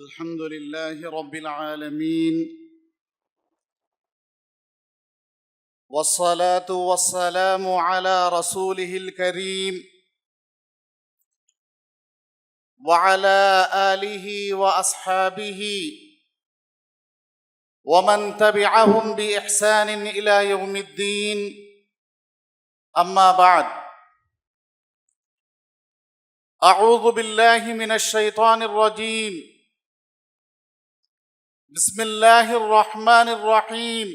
الحمد لله رب العالمين، والصلاة والسلام على رسوله الكريم وعلى آله وأصحابه ومن تبعهم بإحسان إلى يوم الدين. أما بعد، أعوذ بالله من الشيطان الرجيم. بسم الله الرحمن الرحيم.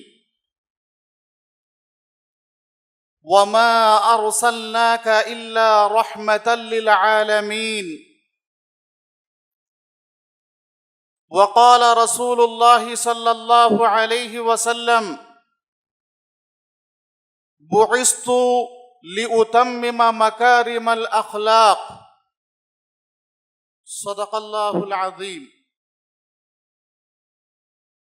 وما أرسلناك إلا رحمة للعالمين. وقال رسول الله صلى الله عليه وسلم: بعثت لأتمم مكارم الأخلاق. صدق الله العظيم.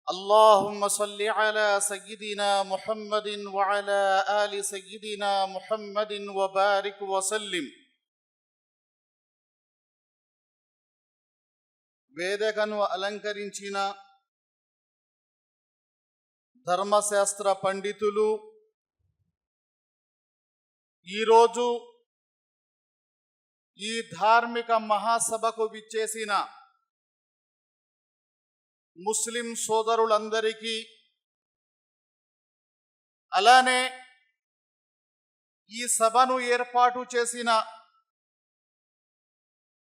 اللهم صل على سيدنا محمد وعلى آل سيدنا محمد وبارك وسلم. వేదికను అలంకరించిన ధర్మశాస్త్ర పండితులు, ఈరోజు ఈ ధార్మిక మహాసభకు విచ్చేసిన ముస్లిం సోదరులందరికీ, అలానే ఈ సభను ఏర్పాటు చేసిన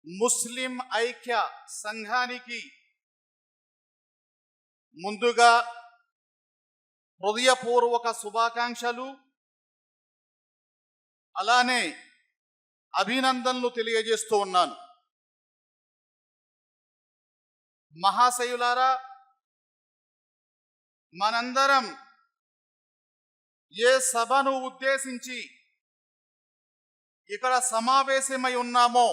ముస్లిం ఐక్య సంఘానికి ముందుగా హృదయపూర్వక శుభాకాంక్షలు, అలానే అభినందనలు తెలియజేస్తూ ఉన్నాను. మహాశయులారా, మనందరం ఏ సభను ఉద్దేశించి ఇక్కడ సమావేశమై ఉన్నామో,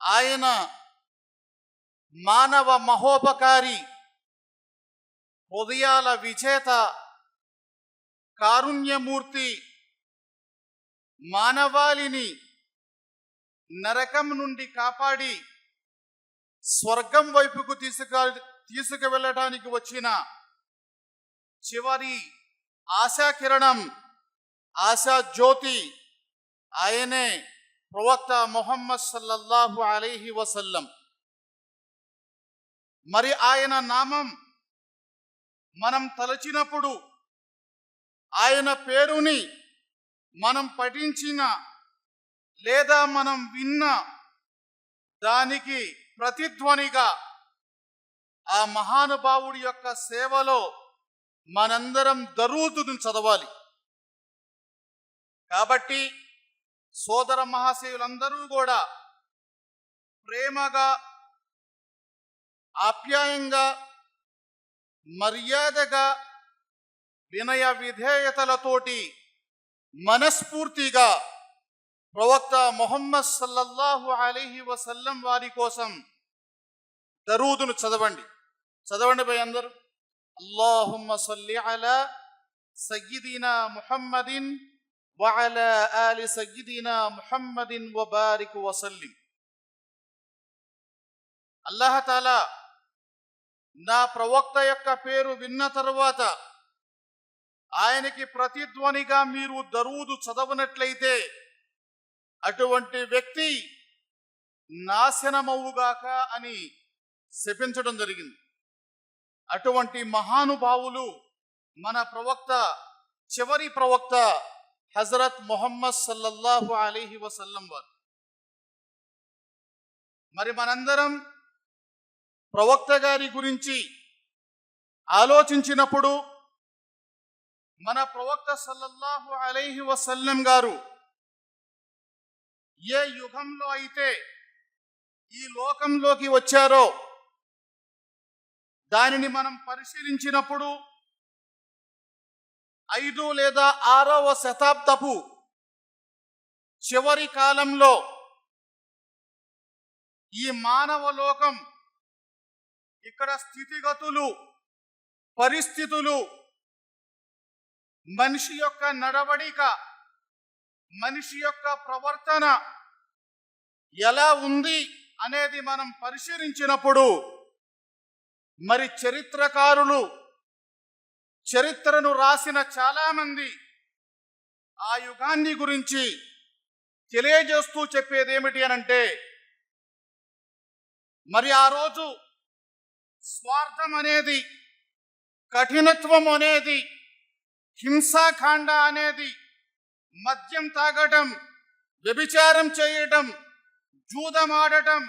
ఆయన మానవ మహోపకారి, హృదయాల విజేత, కారుణ్యమూర్తి, మానవాళిని నరకం నుండి కాపాడి స్వర్గం వైపుకు తీసుకువెళ్ళటానికి వచ్చిన చివరి ఆశాకిరణం, ఆశా జ్యోతి ఆయనే ప్రవక్త ముహమ్మద్ సల్లల్లాహు అలైహి వసల్లం. మరి ఆయన నామం మనం తలచినప్పుడు, ఆయన పేరుని మనం పఠించిన లేదా మనం విన్న దానికి ప్రతిధ్వనిగా ఆ మహానుభావుడి యొక్క సేవలో మనందరం దరూదును చదవాలి. కాబట్టి సోదర మహాశయులందరూ కూడా ప్రేమగా, ఆప్యాయంగా, మర్యాదగా, వినయ విధేయతలతోటి మనస్ఫూర్తిగా ప్రవక్త ముహమ్మద్ సల్లల్లాహు అలైహి వసల్లం వారి కోసం దరూదును చదవండి. భయ్ అందరూ. అల్లాహుమ్మ సల్లి అలా సయ్యిదినా ముహమ్మదిన్ వఅలా ఆలి సయ్యిదినా ముహమ్మదిన్ వబారిక్ వసల్లిం. అల్లాహ్ తాలా నా ప్రవక్త యొక్క పేరు విన్న తరువాత ఆయనకి ప్రతిధ్వనిగా మీరు దరూదు చదవనట్లయితే అటువంటి వ్యక్తి నాశనమవుగాక అని శపించడం జరిగింది. అటువంటి మహానుభావులు మన ప్రవక్త, చివరి ప్రవక్త హజరత్ ముహమ్మద్ సల్లల్లాహు అలైహి వసల్లం వారు. మరి మనందరం ప్రవక్త గారి గురించి ఆలోచించినప్పుడు, మన ప్రవక్త సల్లల్లాహు అలైహి వసల్లం గారు ఏ యుగంలో అయితే ఈ లోకంలోకి వచ్చారో దానిని మనం పరిశీలించినప్పుడు 5 లేదా 6వ శతాబ్దపు చివరి కాలంలో ఈ మానవ లోకం ఇక్కడ స్థితిగతులు, పరిస్థితులు, మనిషి యొక్క నడవడిక, మనిషి యొక్క ప్రవర్తన ఎలా ఉంది అనేది మనం పరిశీలించినప్పుడు మరి చరిత్రకారులు, చరిత్రను రాసిన చాలామంది ఆ యుగాన్ని గురించి తెలియజేస్తూ చెప్పేది ఏమిటి అనంటే, మరి ఆ రోజు స్వార్థం అనేది, కఠినత్వం అనేది, హింసాకాండ అనేది, మద్యం తాగటం, వ్యభిచారం చేయటం, జూదమాడటం,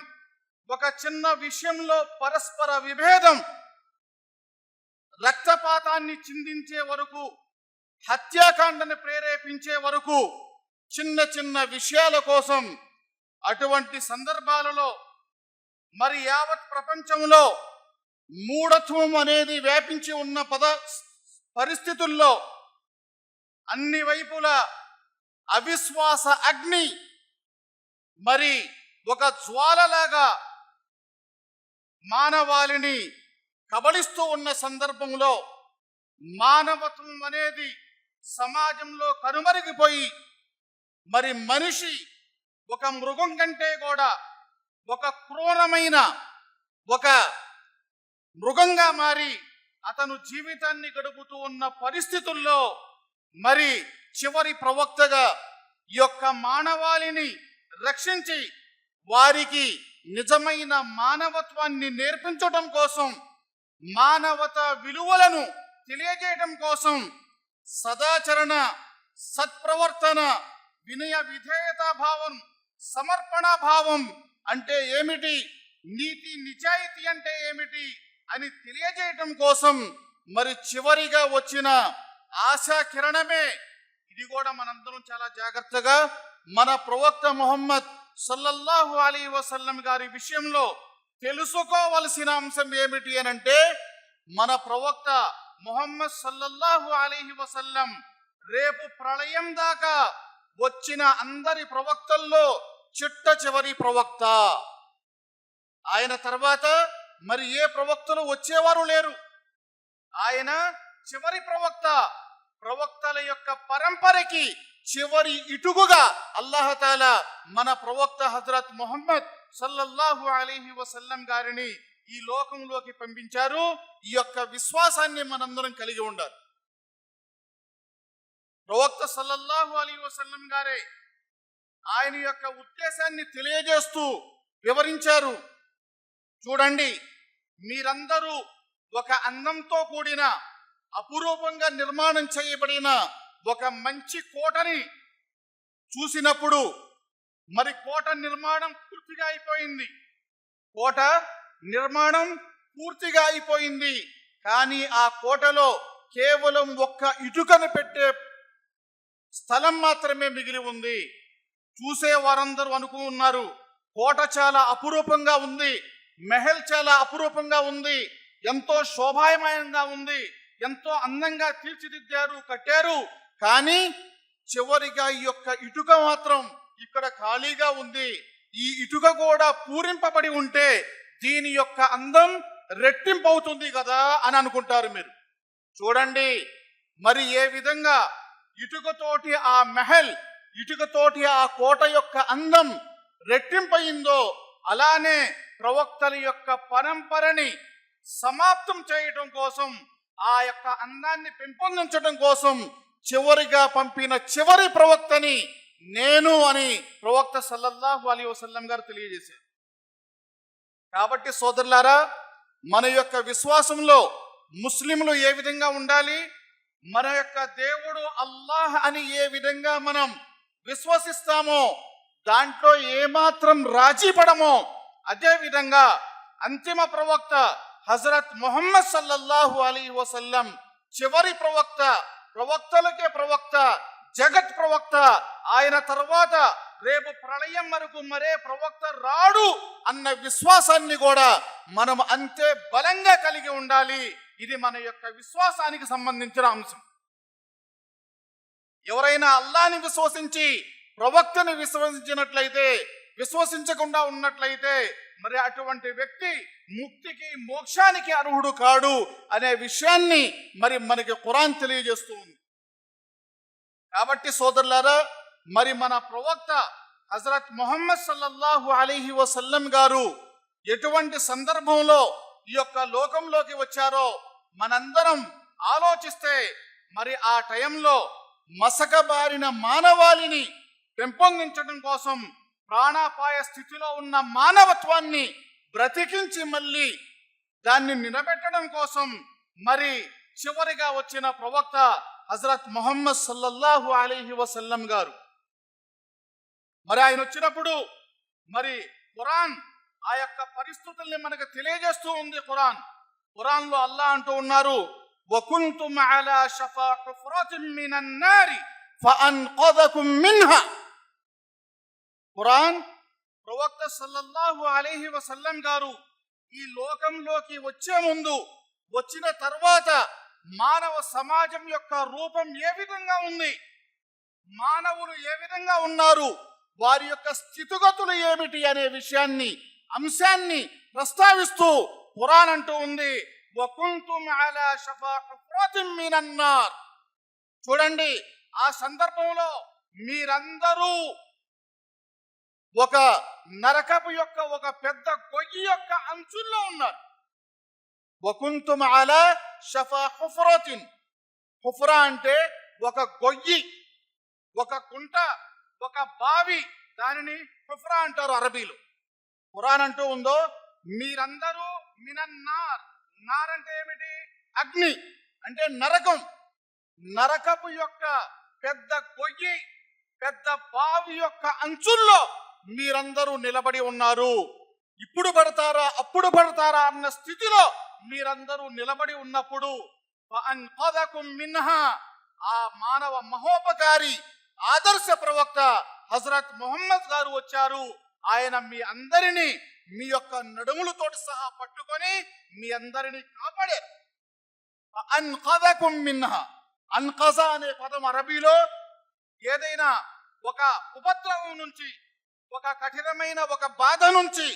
ఒక చిన్న విషయంలో పరస్పర విభేదం, రక్తపాతాన్ని చిందించే వరకు, హత్యాకాండను ప్రేరేపించే వరకు, చిన్న చిన్న విషయాల కోసం అటువంటి సందర్భాలలో మరి యావత్ ప్రపంచంలో మూఢత్వం అనేది వ్యాపించి ఉన్న పరిస్థితుల్లో అన్ని వైపులా అవిశ్వాస అగ్ని మరి ఒక జ్వాలలాగా మానవాళిని కబళిస్తూ ఉన్న సందర్భంలో మానవత్వం అనేది సమాజంలో కనుమరుగిపోయి మరి మనిషి ఒక మృగం కంటే కూడా ఒక క్రూరమైన ఒక మృగంగా మారి అతను జీవితాన్ని గడుపుతూ ఉన్న పరిస్థితుల్లో మరి చివరి ప్రవక్తగా ఈ యొక్క మానవాళిని రక్షించి వారికి నిజమైన మానవత్వాన్ని నేర్పించడం కోసం, మానవత విలువలను తెలియజేయడం కోసం సదాచరణ, సత్ప్రవర్తన, వినయ విధేయతా భావం, సమర్పణ భావం అంటే ఏమిటి, నీతి నిజాయితీ అంటే ఏమిటి అని తెలియజేయటం కోసం మరి చివరిగా వచ్చిన ఆశా కిరణమే ఇది. కూడా మనందరం చాలా జాగ్రత్తగా మన ప్రవక్త ముహమ్మద్ సల్లల్లాహు అలైహి వసల్లం గారి విషయంలో తెలుసుకోవలసిన అంశం ఏమిటి అనంటే, మన ప్రవక్త ముహమ్మద్ సల్లల్లాహు అలైహి వసల్లం రేపు ప్రళయం దాకా వచ్చిన అందరి ప్రవక్తల్లో చిట్ట చివరి ప్రవక్త. ఆయన తర్వాత మరి ఏ ప్రవక్తలు వచ్చేవారు లేరు. ఆయన చివరి ప్రవక్త. ప్రవక్తల యొక్క పరంపరకి చివరి ఇటుగుగా అల్లాహతాలా మన ప్రవక్త హజరత్ ముహమ్మద్ సల్లల్లాహు అలైహి వసల్లం గారిని ఈ లోకంలోకి పంపించారు. ఈ యొక్క విశ్వాసాన్ని మనందరం కలిగి ఉండాలి. ప్రవక్త సల్లల్లాహు అలైహి వసల్లం గారే ఆయన యొక్క ఉద్దేశాన్ని తెలియజేస్తూ వివరించారు. చూడండి, మీరందరూ ఒక అందంతో కూడిన అపురూపంగా నిర్మాణం చేయబడిన ఒక మంచి కోటని చూసినప్పుడు మరి కోట నిర్మాణం పూర్తిగా అయిపోయింది. కోట నిర్మాణం పూర్తిగా అయిపోయింది. కానీ ఆ కోటలో కేవలం ఒక్క ఇటుకను పెట్టే స్థలం మాత్రమే మిగిలి ఉంది. చూసే వారందరూ అనుకున్నారు, కోట చాలా అపురూపంగా ఉంది, మెహల్ చాలా అపురూపంగా ఉంది, ఎంతో శోభాయమానంగా ఉంది, ఎంతో అందంగా తీర్చిదిద్దారు, కట్టారు. కానీ చివరిగా ఈ యొక్క ఇటుక మాత్రం ఇక్కడ ఖాళీగా ఉంది. ఈ ఇటుక కూడా పూరింపబడి ఉంటే దీని యొక్క అందం రెట్టింపు అవుతుంది కదా అని అనుకుంటారు మీరు. చూడండి, మరి ఏ విధంగా ఇటుకతోటి ఆ మెహల్, ఇటుకతోటి ఆ కోట యొక్క అందం రెట్టింపయిందో, అలానే ప్రవక్తల యొక్క పరంపరని సమాప్తం చేయడం కోసం, ఆ యొక్క అందాన్ని పెంపొందించడం కోసం చివరిగా పంపిన చివరి ప్రవక్తని నేను అని ప్రవక్త సల్లల్లాహు అలైహి వసల్లం గారు తెలియజేశారు. కాబట్టి సోదరులారా, మన యొక్క విశ్వాసంలో ముస్లింలు ఏ విధంగా ఉండాలి, మన యొక్క దేవుడు అల్లాహ్ అని ఏ విధంగా మనం విశ్వసిస్తామో, దాంట్లో ఏమాత్రం రాజీ పడమో, అదే విధంగా అంతిమ ప్రవక్త హజరత్ ముహమ్మద్ సల్లల్లాహు అలైహి వసల్లం చివరి ప్రవక్త, ప్రవక్తలకే ప్రవక్త, జగత్ ప్రవక్త. ఆయన తర్వాత రేపు ప్రళయం వరకు మరే ప్రవక్త రాడు అన్న విశ్వాసాన్ని కూడా మనం అంతే బలంగా కలిగి ఉండాలి. ఇది మన యొక్క విశ్వాసానికి సంబంధించిన అంశం. ఎవరైనా అల్లాహ్ని విశ్వసించి ప్రవక్తను విశ్వసించినట్లయితే, విశ్వసించకుండా ఉన్నట్లయితే మరి అటువంటి వ్యక్తి ముక్తికి, మోక్షానికి అర్హుడు కాడు అనే విషయాన్ని మరి మనకి ఖురాన్ తెలియజేస్తూ ఉంది. కాబట్టి సోదరులారా, మరి మన ప్రవక్త హజరత్ ముహమ్మద్ సల్లల్లాహు అలైహి వసల్లం గారు ఎటువంటి సందర్భంలో ఈ యొక్క లోకంలోకి వచ్చారో మనందరం ఆలోచిస్తే మరి ఆ టైంలో మసకబారిన మానవాళిని పెంపొందించడం కోసం ప్రాణాపాయ స్థితిలో ఉన్న మానవత్వాన్ని బ్రతికించి మళ్ళీ దాన్ని నిలబెట్టడం కోసం మరి చివరిగా వచ్చిన ప్రవక్త హజరత్ ముహమ్మద్ సల్లల్లాహు అలైహి వసల్లం గారు. మరి ఆయన వచ్చినప్పుడు మరి ఖురాన్ ఆ యొక్క పరిస్థితుల్ని మనకు తెలియజేస్తూ ఉంది. ఖురాన్లో అల్లాహ్ అంటూ ఉన్నారు, వకుంతుం అలా షఫా హుఫ్రతిన్ మినన్ నారి ఫఅన్ఖదకుం మిన్హా. ఖురాన్ ప్రవక్త సల్లల్లాహు అలైహి వసల్లం గారు ఈ లోకంలోకి వచ్చే ముందు, వచ్చిన తర్వాత మానవ సమాజం యొక్క రూపం ఏ విధంగా ఉంది, మానవులు ఏ విధంగా ఉన్నారు, వారి యొక్క స్థితిగతులు ఏమిటి అనే అంశాన్ని ప్రస్తావిస్తూ ఖురాన్ అంటూ ఉంది, వకుంతుం అలా షఫా హుఫ్రతిన్ మినన్ నార్. చూడండి, ఆ సందర్భంలో మీరందరూ ఒక నరకపు యొక్క ఒక పెద్ద గొయ్యి యొక్క అంచుల్లో ఉన్నారు. వకుంతుం అలా షఫా హుఫ్రతిన్. హుఫ్రా అంటే ఒక గొయ్యి, ఒక కుంట, ఒక బావి, దానిని హుఫ్రా అంటారు అరబీలో. ఖురాన్ అంటూ ఉందో, మీరందరూ మినన్నార్. నార్ అంటే ఏమిటి? అగ్ని, అంటే నరకం. నరకపు యొక్క పెద్ద గొయ్యి, పెద్ద బావి యొక్క అంచుల్లో మీరందరూ నిలబడి ఉన్నారు. ఇప్పుడు పడతారా అప్పుడు పడతారా అన్న స్థితిలో మీరందరూ నిలబడి ఉన్నప్పుడు ఫఅన్ఖదకుం మిన్హా, ఆ మానవ మహోపకారి ఆదర్శ ప్రవక్త హజరత్ ముహమ్మద్ గారు వచ్చారు. ఆయన మీ అందరినీ మీ యొక్క నడుములతోటి సహా పట్టుకొని మీ అందరినీ కాపాడారు. ఫఅన్ఖదకుం మిన్హా. అన్ఖజ అనే పదం అరబీలో ఏదైనా ఒక ఉపద్రవం నుంచి, ఒక కఠినమైన ఒక బాధ నుంచి,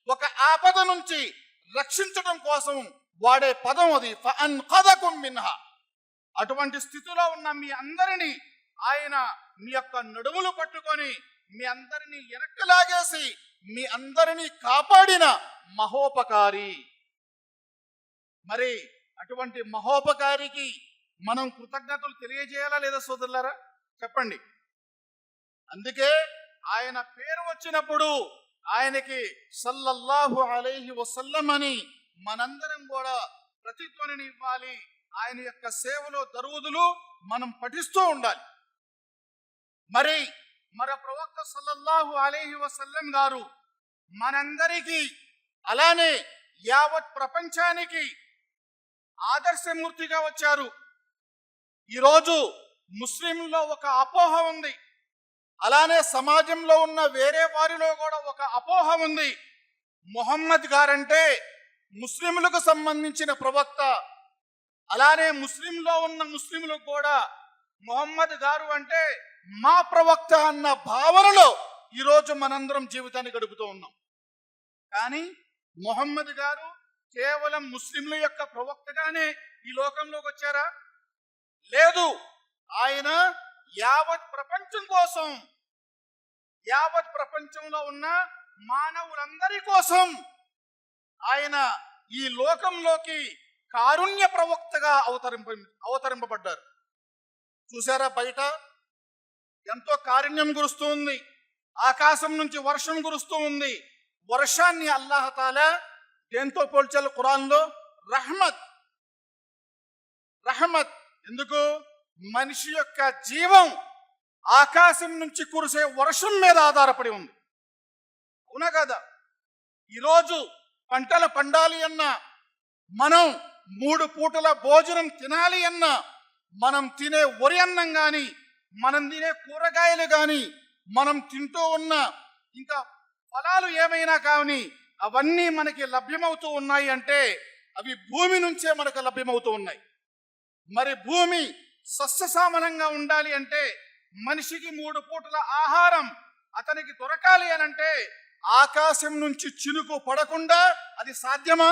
ఒక ఆపద నుంచి రక్షించడం కోసం వాడే పదం అది. ఫఅన్ఖదకుం మిన్హా. అటువంటి స్థితిలో ఉన్న మీ అందరినీ ఆయన మీ యొక్క నడుములు పట్టుకొని మీ అందరినీ వెనక్కి లాగేసి మీ అందరినీ కాపాడిన మహోపకారి. మరి అటువంటి మహోపకారికి మనం కృతజ్ఞతలు తెలియజేయాలా లేదా సోదరులారా? చెప్పండి. అందుకే ఆయన పేరు వచ్చినప్పుడు ఆయనకి సల్లల్లాహు అలైహి వసల్లం అని మనందరం కూడా ప్రతిధ్వనిని ఇవ్వాలి. ఆయన యొక్క సేవలో దరువుదులు మనం పఠిస్తూ ఉండాలి. మరి మన ప్రవక్త సల్లల్లాహు అలైహి వసల్లం గారు మనందరికీ, అలానే యావత్ ప్రపంచానికి ఆదర్శమూర్తిగా వచ్చారు. ఈరోజు ముస్లింలో ఒక అపోహ ఉంది, అలానే సమాజంలో ఉన్న వేరే వారిలో కూడా ఒక అపోహ ఉంది. ముహమ్మద్ గారంటే ముస్లింలకు సంబంధించిన ప్రవక్త, అలానే ముస్లింలో ఉన్న ముస్లింలకు కూడా ముహమ్మద్ గారు అంటే మా ప్రవక్త అన్న భావనలో ఈరోజు మనందరం జీవితాన్ని గడుపుతూ ఉన్నాం. కానీ ముహమ్మద్ గారు కేవలం ముస్లింల యొక్క ప్రవక్తగానే ఈ లోకంలోకి వచ్చారా? లేదు. ఆయన యావత్ ప్రపంచం కోసం, యావత్ ప్రపంచంలో ఉన్న మానవులందరి కోసం ఆయన ఈ లోకంలోకి కారుణ్య ప్రవక్తగా అవతరింపబడ్డారు. చూసారా, బయట ఎంతో కారుణ్యం కురుస్తూ ఉంది, ఆకాశం నుంచి వర్షం కురుస్తూ ఉంది. వర్షాన్ని అల్లాహ్ తాలా దేంతో పోల్చారు ఖురాన్లో? రహ్మత్. రహ్మత్ ఎందుకు? మనిషి యొక్క జీవం ఆకాశం నుంచి కురిసే వర్షం మీద ఆధారపడి ఉంది. అవునా కదా? ఈరోజు పంటలు పండాలి అన్నా, మనం 3 పూటల భోజనం తినాలి అన్నా, మనం తినే వరి అన్నం కానీ, మనం తినే కూరగాయలు కానీ, మనం తింటూ ఉన్న ఇంకా ఫలాలు ఏమైనా కానీ అవన్నీ మనకి లభ్యమవుతూ ఉన్నాయి అంటే అవి భూమి నుంచే మనకు లభ్యమవుతూ ఉన్నాయి. మరి భూమి సస్యశ్యామలంగా ఉండాలి అంటే, మనిషికి 3 పూటల ఆహారం అతనికి దొరకాలి అని అంటే ఆకాశం నుంచి చినుకు పడకుండా అది సాధ్యమా?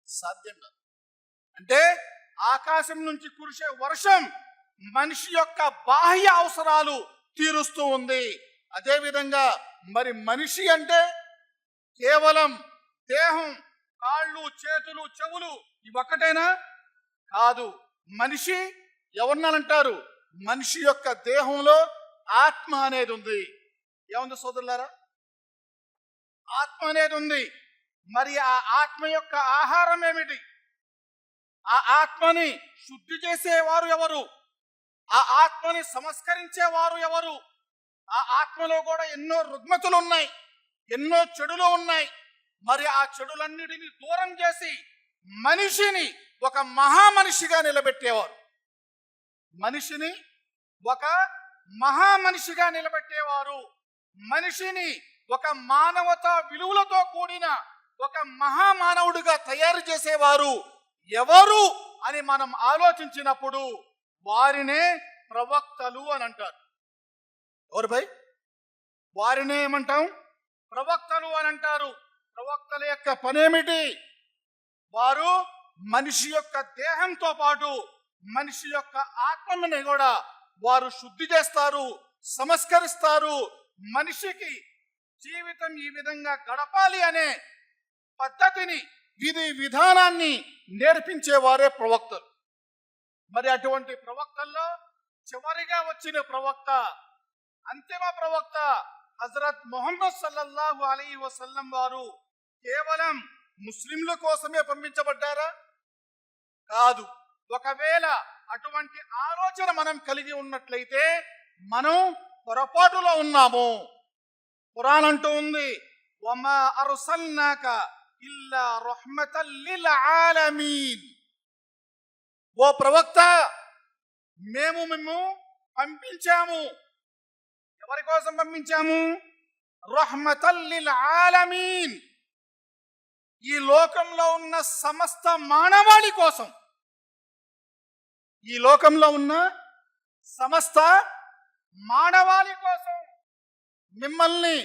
సాధ్యం కాదు. అంటే ఆకాశం నుంచి కురిసే వర్షం మనిషి యొక్క బాహ్య అవసరాలు తీరుస్తూ ఉంది. అదేవిధంగా మరి మనిషి అంటే కేవలం దేహం, కాళ్ళు, చేతులు, చెవులు ఇవొక్కటేనా? కాదు. మనిషి ఎవరినాలంటారు? మనిషి యొక్క దేహంలో ఆత్మ అనేది ఉంది. ఏముంది సోదరులారా? ఆత్మ అనేది ఉంది. మరి ఆ ఆత్మ యొక్క ఆహారం ఏమిటి? ఆ ఆత్మని శుద్ధి చేసేవారు ఎవరు? ఆ ఆత్మని సంస్కరించేవారు ఎవరు? ఆ ఆత్మలో కూడా ఎన్నో రుగ్మతులు ఉన్నాయి, ఎన్నో చెడులు ఉన్నాయి. మరి ఆ చెడులన్నిటిని దూరం చేసి మనిషిని ఒక మహామనిషిగా నిలబెట్టేవారు. మనిషిని ఒక మహామనిషిగా నిలబెట్టేవారు. మనిషిని ఒక మానవతా విలువలతో కూడిన ఒక మహామానవుడిగా తయారు చేసేవారు ఎవరు అని మనం ఆలోచించినప్పుడు వారినే ప్రవక్తలు అని అంటారు. ఎవరు భయ్? వారినే ఏమంటాం? ప్రవక్తలు అని అంటారు. ప్రవక్తల యొక్క పనేమిటి? వారు మనిషి యొక్క దేహంతో పాటు మనిషి యొక్క ఆత్మని కూడా వారు శుద్ధి చేస్తారు, సంస్కరిస్తారు. మనిషికి జీవితం ఈ విధంగా గడపాలి అనే పద్ధతిని, విధి విధానాన్ని నేర్పించేవారే ప్రవక్తలు. మరి అటువంటి ప్రవక్తల్లో చివరిగా వచ్చిన ప్రవక్త, అంతిమ ప్రవక్త హజరత్ ముహమ్మద్ సల్లల్లాహు అలైహి వసల్లం వారు కేవలం ముస్లింల కోసమే పంపించబడ్డారా? కాదు. ఒకవేళ అటువంటి ఆలోచన మనం కలిగి ఉన్నట్లయితే మనం పొరపాటులో ఉన్నాము. ఖురాన్ అంటూ ఉంది, వమా అర్సల్నాక ఇల్లా రహ్మతల్ లిల్ ఆలమీన్. ఓ ప్రవక్త, మేము పంపించాము. ఎవరి కోసం పంపించాము? రహ్మతల్ లిల్ ఆలమీన్. ఈ లోకంలో ఉన్న సమస్త మానవాళి కోసం, ఈ లోకంలో ఉన్న సమస్త మానవాళి కోసం మిమ్మల్ని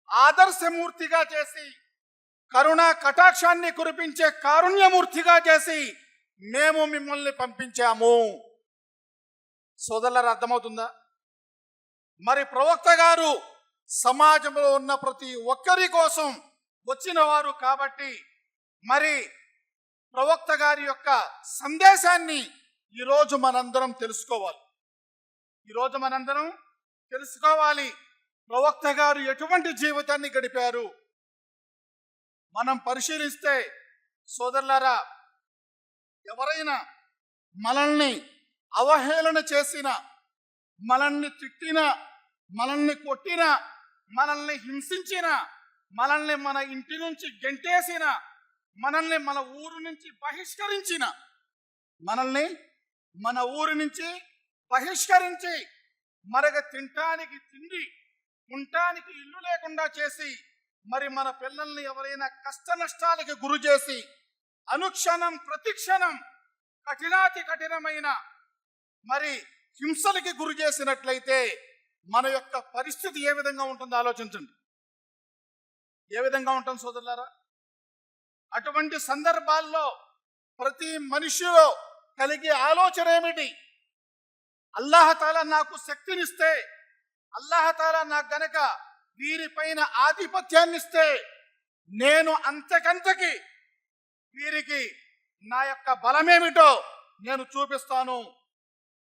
ఆదర్శమూర్తిగా చేసి, కరుణా కటాక్షాన్ని కురిపించే కారుణ్యమూర్తిగా చేసి మేము మిమ్మల్ని పంపించాము. సోదరులారా, అర్థమవుతుందా? మరి ప్రవక్త గారు సమాజంలో ఉన్న ప్రతి ఒక్కరి కోసం వచ్చిన వారు కాబట్టి మరి ప్రవక్త గారి యొక్క సందేశాన్ని ఈరోజు మనందరం తెలుసుకోవాలి. ఈరోజు మనందరం తెలుసుకోవాలి ప్రవక్త గారు ఎటువంటి జీవితాన్ని గడిపారు. మనం పరిశీలిస్తే సోదరులారా, ఎవరైనా మనల్ని అవహేళన చేసిన, మనల్ని తిట్టిన, మనల్ని కొట్టిన, మనల్ని హింసించిన, మనల్ని మన ఇంటి నుంచి గెంటేసిన, మనల్ని మన ఊరు నుంచి బహిష్కరించిన, మనల్ని మన ఊరు నుంచి బహిష్కరించి మరగ తినటానికి తిండి, ఉండటానికి ఇల్లు లేకుండా చేసి, మరి మన పిల్లల్ని ఎవరైనా కష్ట నష్టాలకి గురి చేసి అనుక్షణం ప్రతిక్షణం కఠినాతి కఠినమైన మరి హింసలకి గురి చేసినట్లయితే మన యొక్క పరిస్థితి ఏ విధంగా ఉంటుందో ఆలోచించండి. ఏ విధంగా ఉంటుంది సోదరులారా? అటువంటి సందర్భాల్లో ప్రతి మనిషిలో కలిగే ఆలోచన ఏమిటి? అల్లాహతాలా నాకు శక్తినిస్తే, అల్లాహతాలా నాకు గనక వీరిపైన ఆధిపత్యాన్ని ఇస్తే నేను అంతకంతకి వీరికి నా యొక్క బలమేమిటో నేను చూపిస్తాను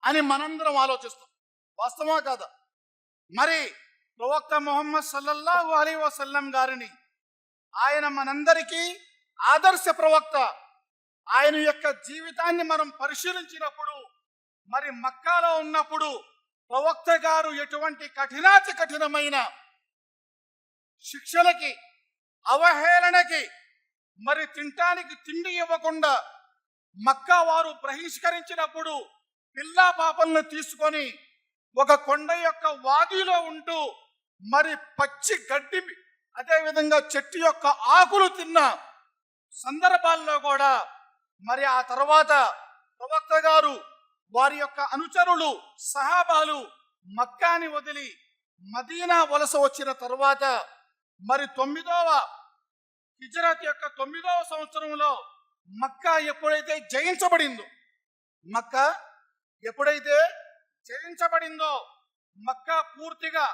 అని మనందరం ఆలోచిస్తాం. వాస్తవమా కాదా? మరి ప్రవక్త ముహమ్మద్ సల్లల్లాహు అలైహి వసల్లం గారిని, ఆయన మనందరికీ ఆదర్శ ప్రవక్త. ఆయన యొక్క జీవితాన్ని మనం పరిశీలించినప్పుడు, మరి మక్కాలో ఉన్నప్పుడు ప్రవక్త గారు ఎటువంటి కఠినాతి కఠినమైన శిక్షలకి, అవహేళనకి, మరి తినటానికి తిండి ఇవ్వకుండా మక్కా వారు బహిష్కరించినప్పుడు పిల్లా పాపలను తీసుకొని ఒక కొండ యొక్క వాదిలో ఉంటూ మరి పచ్చి గడ్డి, అదేవిధంగా చెట్టు యొక్క ఆకులు తిన్న సందర్భాల్లో కూడా మరి ఆ తర్వాత ప్రవక్త గారు, వారి యొక్క అనుచరులు, సహాబాలు మక్కాని వదిలి మదీనా వలస వచ్చిన తర్వాత మరి 9వ హిజ్రత్ యొక్క 9వ సంవత్సరంలో మక్కా ఎప్పుడైతే జయించబడిందో, మక్కా ఎప్పుడైతే జయించబడిందో, మక్కా పూర్తిగా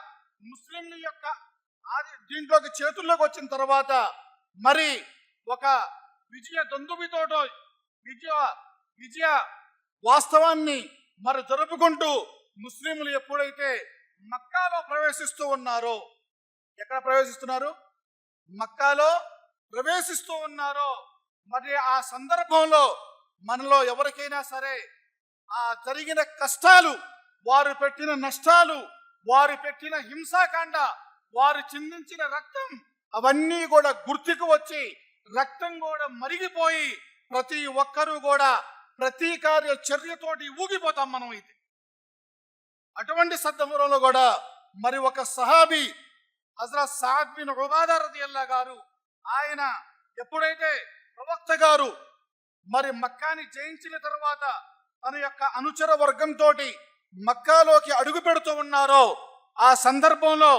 ముస్లింల యొక్క దీంట్లోకి చేతుల్లోకి వచ్చిన తర్వాత మరి ఒక విజయ దుందుబితోటో విజయ వాస్తవాన్ని మరి జరుపుకుంటూ ముస్లింలు ఎప్పుడైతే మక్కాలో ప్రవేశిస్తూ ఉన్నారో, ఎక్కడ ప్రవేశిస్తున్నారు? మక్కాలో ప్రవేశిస్తూ ఉన్నారో, మరి ఆ సందర్భంలో మనలో ఎవరికైనా సరే ఆ జరిగిన కష్టాలు, వారు పెట్టిన నష్టాలు, వారు పెట్టిన హింసాకాండ, వారు చిందించిన రక్తం అవన్నీ కూడా గుర్తుకు వచ్చి రక్తం కూడా మరిగిపోయి ప్రతి ఒక్కరూ కూడా ప్రతీకార్య చర్యతోటి ఊగిపోతాం మనం. ఇది అటువంటి సందర్భంలో కూడా మరి ఒక సహాబీ హజరత్ సఅద్ బిన్ ఉబాదా రదియల్లాహు గారు, ఆయన ఎప్పుడైతే ప్రవక్త గారు మరి మక్కాని జయించిన తర్వాత తన యొక్క అనుచర వర్గంతో మక్కాలోకి అడుగు పెడుతూ ఉన్నారో, ఆ సందర్భంలో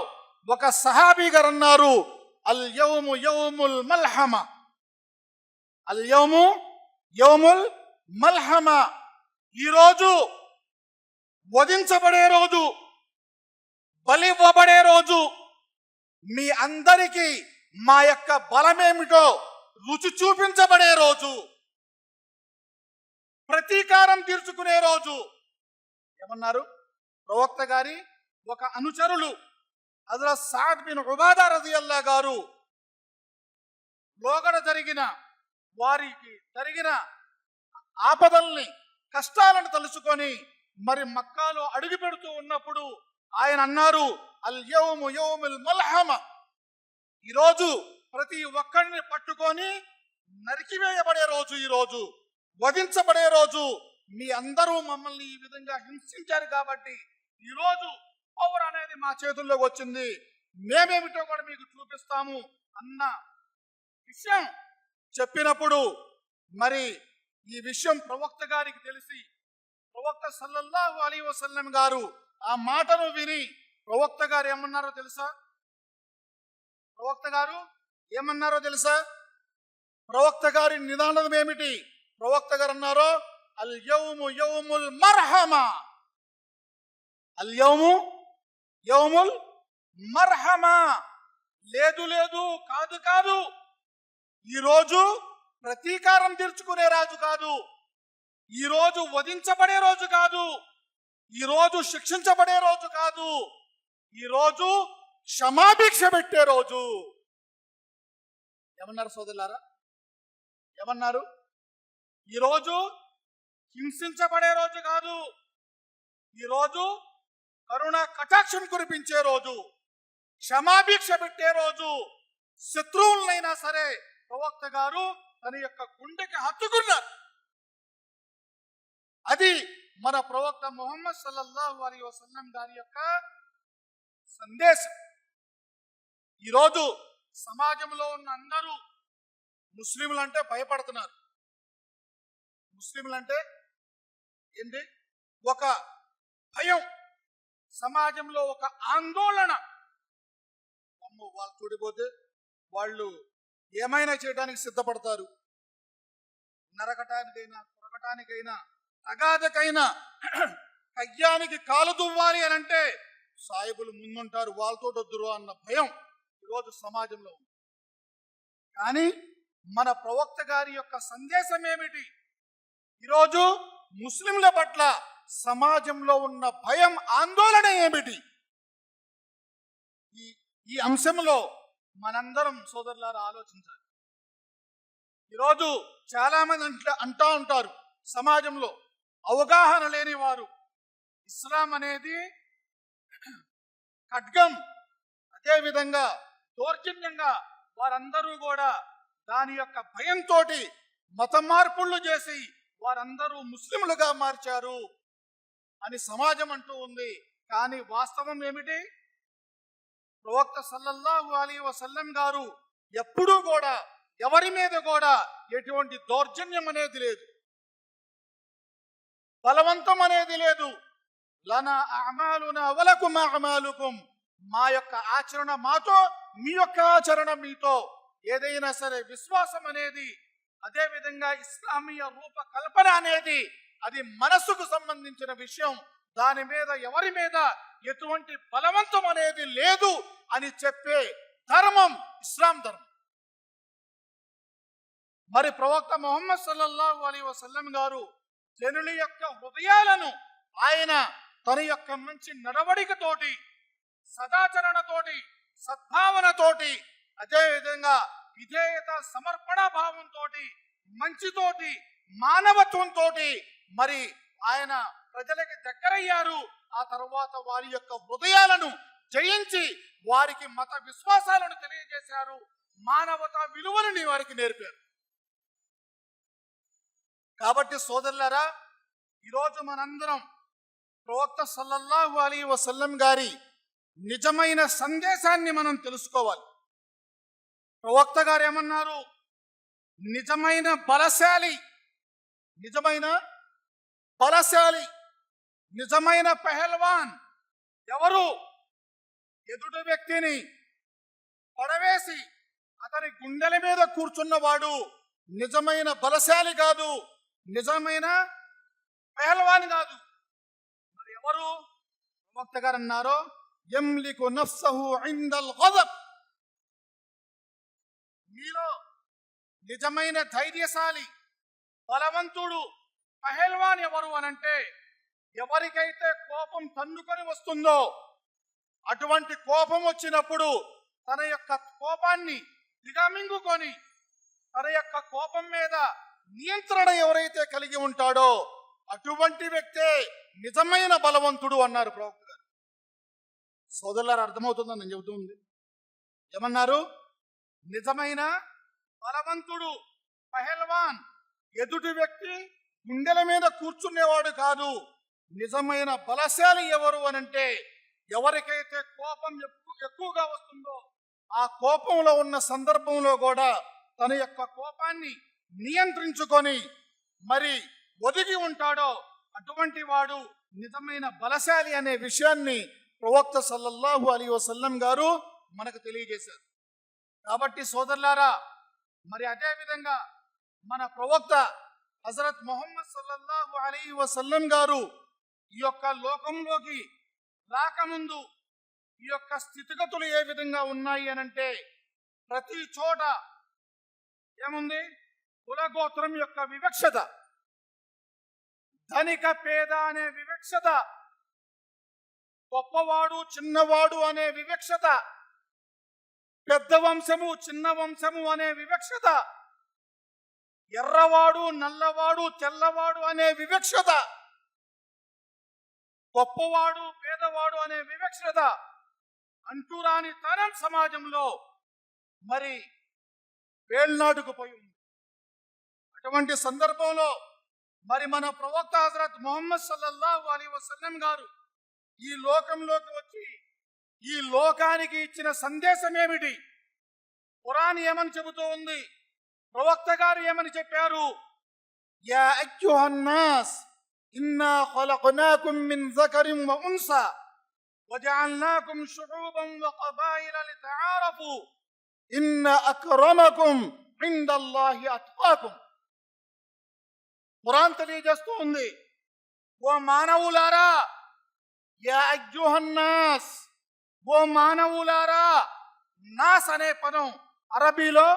ఒక సహాబీ గారు అన్నారు, అల్ యౌము యౌముల్ మల్హమ, అల్ యౌము యౌముల్ మల్హమ, ఈరోజు వధించబడే రోజు, బలివ్వబడే రోజు, మీ అందరికీ మా యొక్క బలమేమిటో రుచి చూపించబడే రోజు, ప్రతీకారం తీర్చుకునే రోజు. ఏమన్నారు? ప్రవక్త గారి ఒక అనుచరులు హజరత్ సఅద్ బిన్ ఉబాదా రదియల్లాహు గారు లోగడ వారికి జరిగిన ఆపదల్ని, కష్టాలను తలుచుకొని మరి మక్కాలో అడుగు పెడుతూ ఉన్నప్పుడు ఆయన అన్నారు, అల్ యౌము యౌముల్ మల్హమ, ఈరోజు ప్రతి ఒక్కరిని పట్టుకొని నరికివేయబడే రోజు, ఈరోజు వధించబడే రోజు. మీ అందరూ మమ్మల్ని ఈ విధంగా హింసించారు కాబట్టి ఈరోజు పవర్ అనేది మా చేతుల్లోకి వచ్చింది, మేమేమిటో కూడా మీకు చూపిస్తాము అన్న విషయం చెప్పినప్పుడు మరి ఈ విషయం ప్రవక్త గారికి తెలిసి ప్రవక్త సల్లల్లాహు అలైహి వసల్లం గారు ఆ మాటను విని ప్రవక్త గారు ఏమన్నారో తెలుసా? ప్రవక్త గారు ఏమన్నారో తెలుసా? ప్రవక్త గారి నిదానం ఏమిటి? ప్రవక్త గారు అన్నారో, అల్ యౌము యౌముల్ మర్హమ, అల్ యౌము యౌముల్ మర్హమ, లేదు లేదు, కాదు కాదు, ఈరోజు ప్రతీకారం తీర్చుకునే రోజు కాదు, ఈరోజు వధించబడే రోజు కాదు, ఈరోజు శిక్షించబడే రోజు కాదు, ఈరోజు క్షమాభిక్ష పెట్టే రోజు. ఏమన్నారు సోదరులారా? ఏమన్నారు? ఈరోజు హింసించబడే రోజు కాదు, ఈరోజు కరుణ కటాక్షం కురిపించే రోజు, క్షమాభిక్ష పెట్టే రోజు. శత్రువులనైనా సరే ప్రవక్త గారు తన యొక్క గుండెకి హత్తుకున్నారు. అది మన ప్రవక్త ముహమ్మద్ సల్లల్లాహు అలైహి వసల్లం గారి యొక్క సందేశం. ఈరోజు సమాజంలో ఉన్న అందరూ ముస్లింలంటే భయపడుతున్నారు. ముస్లింలంటే ఏంటి? ఒక భయం, సమాజంలో ఒక ఆందోళన. వాళ్ళు చూడిపోతే వాళ్ళు ఏమైనా చేయడానికి సిద్ధపడతారు. నరకటానికైనా, కొరకటానికైనా, తగాదకైనా, కయ్యానికి కాలు దువ్వాలి అని అంటే సాయిబులు ముందుంటారు, వాళ్ళతో వద్దురు అన్న భయం ఈరోజు సమాజంలో ఉంది. కానీ మన ప్రవక్త గారి యొక్క సందేశం ఏమిటి? ఈరోజు ముస్లింల పట్ల సమాజంలో ఉన్న భయం, ఆందోళన ఏమిటి? ఈ అంశంలో మనందరం సోదరులారా ఆలోచించాలి. ఈరోజు చాలా మంది అంటూ ఉంటారు, సమాజంలో అవగాహన లేని వారు, ఇస్లాం అనేది ఖడ్గం, అదేవిధంగా దౌర్జన్యంగా వారందరూ కూడా దాని యొక్క భయంతో మత మార్పులు చేసి వారందరూ ముస్లింలుగా మార్చారు అని సమాజం అంటూ ఉంది. కానీ వాస్తవం ఏమిటి? ప్రవక్త సల్లల్లాహు అలైహి వసల్లం గారు ఎప్పుడూ కూడా ఎవరి మీద కూడా ఎటువంటి దౌర్జన్యం అనేది లేదు, బలవంతం అనేది లేదు. లనా అమాలునా వలకుం అమాలుకుం, మా యొక్క ఆచరణ మాతో, మీ యొక్క ఆచరణ మీతో. ఏదైనా సరే విశ్వాసం అనేది, అదే విధంగా ఇస్లామీయ రూపకల్పన అనేది అది మనసుకు సంబంధించిన విషయం. దాని మీద ఎవరి మీద ఎటువంటి బలవంతం అనేది లేదు అని చెప్పే ధర్మం ఇస్లాం ధర్మం. మరి ప్రవక్త ముహమ్మద్ సల్లల్లాహు అలైహి వసల్లం గారు జనుల యొక్క హృదయాలను ఆయన తన యొక్క మంచి నడవడికతోటి, సదాచరణతోటి, సద్భావనతోటి, అదేవిధంగా విధేయత, సమర్పణ భావంతో, మంచితోటి, మానవత్వంతో మరి ఆయన ప్రజలకి దగ్గరయ్యారు. ఆ తర్వాత వారి యొక్క హృదయాలను జయించి వారికి మత విశ్వాసాలను తెలియజేశారు, మానవతా విలువలని వారికి నేర్పారు. కాబట్టి సోదరులారా, ఈరోజు మనందరం ప్రవక్త సల్లల్లాహు అలైహి వసల్లం గారి నిజమైన సందేశాన్ని మనం తెలుసుకోవాలి. ప్రవక్త గారు ఏమన్నారు? నిజమైన బలశాలి, నిజమైన పెహల్వాన్ ఎవరు? ఎదుటి వ్యక్తిని పడవేసి అతని గుండెల మీద కూర్చున్నవాడు నిజమైన బలశాలి కాదు, నిజమైన పెహల్వాన్ కాదు. మరి ఎవరు? ప్రవక్త గారు అన్నారు, యమ్లికు నఫ్సహు ఇందల్ గజబ్. మీలో నిజమైన ధైర్యశాలి, బలవంతుడు, పెహల్వాన్ ఎవరు అనంటే, ఎవరికైతే కోపం తన్నుకొని వస్తుందో, అటువంటి కోపం వచ్చినప్పుడు తన యొక్క కోపాన్ని దిగమింగుకొని తన యొక్క కోపం మీద నియంత్రణ ఎవరైతే కలిగి ఉంటాడో అటువంటి వ్యక్తే నిజమైన బలవంతుడు అన్నారు ప్రవక్త గారు. సోదరులారా, అర్థమవుతుందని నేను చెబుతుంది. ఏమన్నారు? నిజమైన బలవంతుడు, పెహల్వాన్ ఎదుటి వ్యక్తి గుండెల మీద కూర్చునేవాడు కాదు. నిజమైన బలశాలి ఎవరు అనంటే, ఎవరికైతే కోపం ఎక్కువగా వస్తుందో ఆ కోపంలో ఉన్న సందర్భంలో కూడా తన యొక్క కోపాన్ని నియంత్రించుకొని మరి ఒదిగి ఉంటాడో అటువంటి వాడు నిజమైన బలశాలి అనే విషయాన్ని ప్రవక్త సల్లల్లాహు అలైహి వసల్లం గారు మనకు తెలియజేశారు. కాబట్టి సోదరులారా, మరి అదే విధంగా మన ప్రవక్త హజరత్ ముహమ్మద్ సల్లల్లాహు అలైహి వసల్లం గారు ఈ యొక్క లోకంలోకి రాకముందు ఈ యొక్క స్థితిగతులు ఏ విధంగా ఉన్నాయి అనంటే, ప్రతి చోట ఏముంది? కులగోత్రం యొక్క వివక్షత, ధనిక పేద అనే వివక్షత, గొప్పవాడు చిన్నవాడు అనే వివక్షత, పెద్ద వంశము చిన్న వంశము అనే వివక్షత, ఎర్రవాడు నల్లవాడు తెల్లవాడు అనే వివక్షత, గొప్పవాడు పేదవాడు అనే వివక్షత అంటురాని తరం సమాజంలో మరి వేళ్నాటుకుపోయి ఉంది. అటువంటి సందర్భంలో మరి మన ప్రవక్త హజరత్ ముహమ్మద్ సల్లల్లాహు అలైహి వసల్లం గారు ఈ లోకంలోకి వచ్చి ఈ లోకానికి ఇచ్చిన సందేశం ఏమిటి? ఖురాన్ ఏమని చెబుతూ ఉంది? ప్రవక్త గారు ఏమని చెప్పారు? యా అయ్యుహన్నాస్ ఇన్నా ఖలఖనాకుం మిన్ జకరిన్ వ ఉన్సా వజఅల్నాకుం షుఊబన్ వ కబాయిల లితఆరఫు ఇన్న అక్రమకుం ఇందల్లాహి అత్కాకుం. ఖురాన్ తెలియజేస్తూ ఉంది, ఓ మానవులారా, యా అయ్యుహన్నాస్, ఓ మానవులారా. నాస్ అనే పదం అరబీలో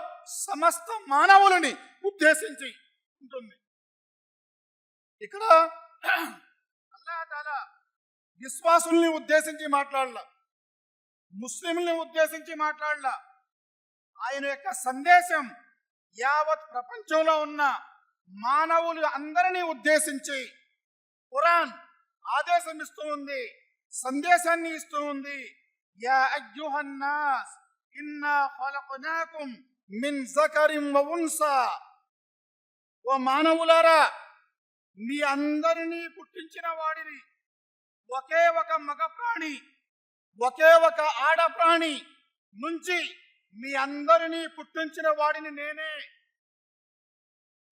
సమస్త మానవులని ఉద్దేశించి ఉంటుంది. ఇక్కడ అల్లాహ్ తఆలా విశ్వాసుల్ని ఉద్దేశించి మాట్లాడలా, ముస్లింల్ని ఉద్దేశించి మాట్లాడలా. ఆయన యొక్క సందేశం యావత్ ప్రపంచంలో ఉన్న మానవులు అందరినీ ఉద్దేశించి ఖురాన్ ఆదేశం ఇస్తూ ఉంది, సందేశాన్ని ఇస్తూ ఉంది. యా అయ్యుహన్నాస్ ఇన్నా ఖలఖనాకుం మిన్ జకరిన్ వ ఉన్సా. ఓ మానవులారా, మీ అందరినీ పుట్టించిన వాడిని, ఒకే ఒక మగ ప్రాణి, ఒకే ఒక ఆడ ప్రాణి నుంచి మీ అందరినీ పుట్టించిన వాడిని నేనే.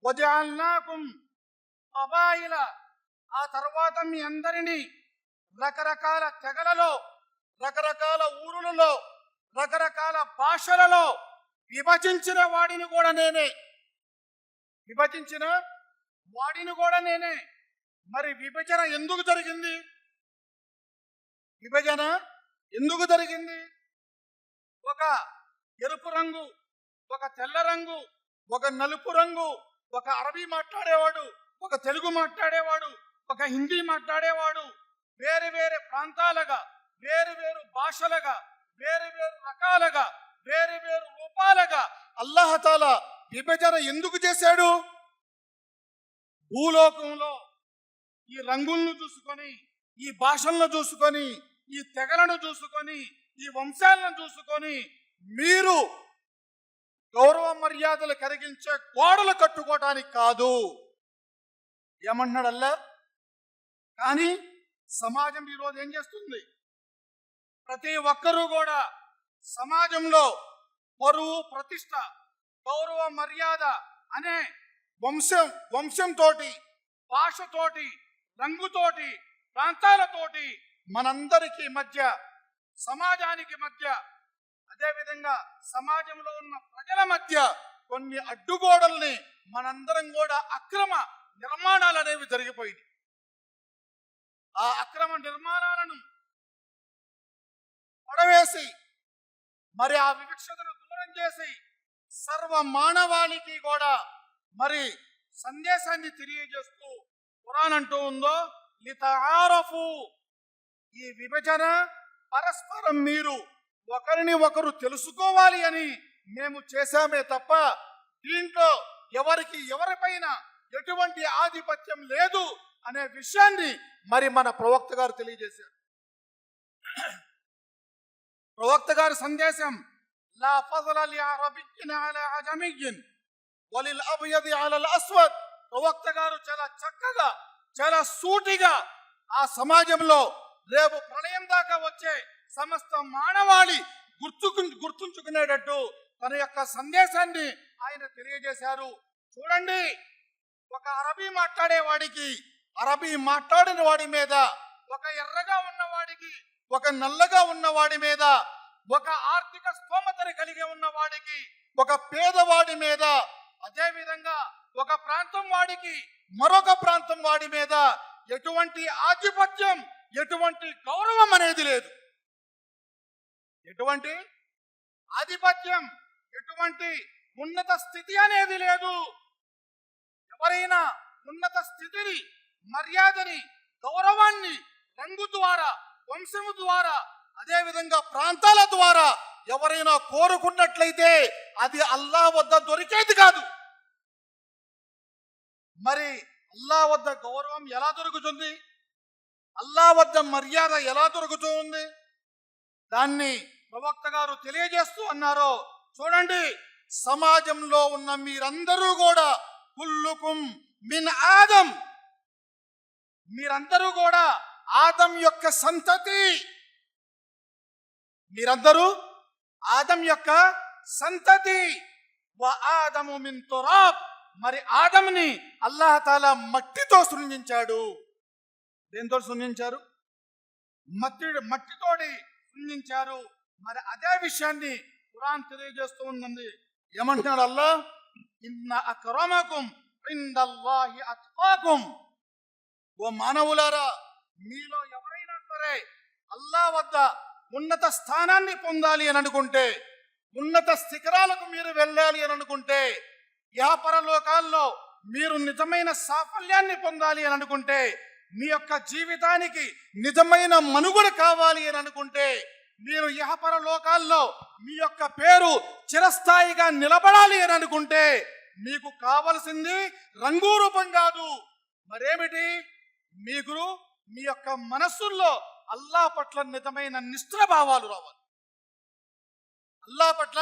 వజఅల్నాకుం కబాయిల, ఆ తర్వాత మీ అందరినీ రకరకాల తెగలలో, రకరకాల ఊరులలో, రకరకాల భాషలలో విభజించిన వాడిని కూడా నేనే. విభజించిన వాడిని కూడా నేనే. మరి విభజన ఎందుకు జరిగింది? విభజన ఎందుకు జరిగింది? ఒక ఎరుపు రంగు, ఒక తెల్ల రంగు, ఒక నలుపు రంగు, ఒక అరబీ మాట్లాడేవాడు, ఒక తెలుగు మాట్లాడేవాడు, ఒక హిందీ మాట్లాడేవాడు, వేరు వేరు ప్రాంతాలుగా, వేరు వేరు భాషలుగా, వేరు వేరు రకాలుగా, వేరు వేరు రూపాలుగా అల్లాహతాలా విభజన ఎందుకు చేశాడు? భూలోకంలో ఈ రంగులను చూసుకొని, ఈ భాషలను చూసుకొని, ఈ తెగలను చూసుకొని, ఈ వంశాలను చూసుకొని మీరు గౌరవ మర్యాదలు కలిగించే గోడలు కట్టుకోవటానికి కాదు ఏమన్నాడల్లా. కానీ సమాజం ఈరోజు ఏం చేస్తుంది? ప్రతి ఒక్కరూ కూడా సమాజంలో పరువు, ప్రతిష్ట, గౌరవ మర్యాద అనే వంశంతోటి, భాషతోటి, రంగుతోటి, ప్రాంతాలతోటి మనందరికీ మధ్య, సమాజానికి మధ్య, అదేవిధంగా సమాజంలో ఉన్న ప్రజల మధ్య కొన్ని అడ్డుగోడల్ని మనందరం కూడా అక్రమ నిర్మాణాలు అనేవి జరిగిపోయింది. ఆ అక్రమ నిర్మాణాలను పడవేసి మరి ఆ వివక్షతను దూరం చేసి సర్వ మానవాళికి కూడా మరి సందేశాన్ని తెలియజేస్తూ ఖురాన్ అంటూ ఉందో, లితఆరఫు, ఈ విభజన పరస్పరం మీరు ఒకరిని ఒకరు తెలుసుకోవాలి అని మేము చేశామే తప్ప దీంట్లో ఎవరికి ఎవరిపైన ఎటువంటి ఆధిపత్యం లేదు అనే విషయాన్ని మరి మన ప్రవక్త గారు తెలియజేశారు. ప్రవక్త గారి సందేశం, లా ఫضల లిఅరబియ్యిన్ అలా అజమియ్యిన్ వలిల్ అబ్యది అలల్ అస్వద్. ప్రవక్త గారు చాలా చక్కగా, చాలా సూటిగా ఆ సమాజంలో రేపు ప్రళయం దాకా వచ్చే సమస్త మానవాళి గుర్తుంచుకునేటట్టు తన యొక్క సందేశాన్ని ఆయన తెలియజేశారు. చూడండి, ఒక అరబీ మాట్లాడేవాడికి, అరబీ మాట్లాడిన వాడి మీద, ఒక ఎర్రగా ఉన్నవాడికి, ఒక నల్లగా ఉన్నవాడి మీద, ఒక ఆర్థిక స్తోమతని కలిగి ఉన్నవాడికి, ఒక పేదవాడి మీద, అదేవిధంగా ఒక ప్రాంతం వాడికి మరొక ప్రాంతం వాడి మీద ఎటువంటి ఆధిపత్యం, ఎటువంటి గౌరవం అనేది లేదు. ఎటువంటి ఆధిపత్యం, ఎటువంటి ఉన్నత స్థితి అనేది లేదు. ఎవరైనా ఉన్నత స్థితిని, మర్యాదని, గౌరవాన్ని రంగు ద్వారా, వంశము ద్వారా, అదేవిధంగా ప్రాంతాల ద్వారా ఎవరైనా కోరుకున్నట్లయితే అది అల్లాహ్ వద్ద దొరికేది కాదు. మరి అల్లాహ్ వద్ద గౌరవం ఎలా దొరుకుతుంది? అల్లాహ్ వద్ద మర్యాద ఎలా దొరుకుతుంది? దాన్ని ప్రవక్త గారు తెలియజేస్తూ అన్నారు. చూడండి, సమాజంలో ఉన్న మీరందరూ కూడా కుల్లుకుం మిన్ ఆదం, మీరందరూ కూడా ఆదం యొక్క సంతతి. మీరందరూ ఆదం యొక్క సంతతి. వ ఆదము మిన్ తురాబ్, మరి ఆదంని అల్లాహ్ తాలా మట్టితో సృజించాడు. దేంతో సృజించారు? మట్టితోటి సృజించారు. మరి అదే విషయాన్ని ఖురాన్ తెలియజేస్తూ ఉంది. ఏమంటున్నాడు అల్లాహ్? ఇన్న అక్రమకుం ఇందల్లాహి అత్కాకుం. ఓ మానవులారా, మీలో ఎవరైనా సరే అల్లాహ్ వద్ద ఉన్నత స్థానాన్ని పొందాలి అని అనుకుంటే, ఉన్నత శిఖరాలకు మీరు వెళ్ళాలి అని అనుకుంటే, పరలోకాల్లో మీరు నిజమైన సాఫల్యాన్ని పొందాలి అని అనుకుంటే, మీ యొక్క జీవితానికి నిజమైన మనుగడ కావాలి అని అనుకుంటే, మీరు పరలోకాల్లో మీ యొక్క పేరు చిరస్థాయిగా నిలబడాలి అని అనుకుంటే, మీకు కావలసింది రంగు రూపం కాదు, మరేమిటి? మీకు మీ యొక్క మనస్సుల్లో అల్లాహ్ పట్ల నిజమైన నిష్ఠ భావాలు రావాలి. అల్లాహ్ పట్ల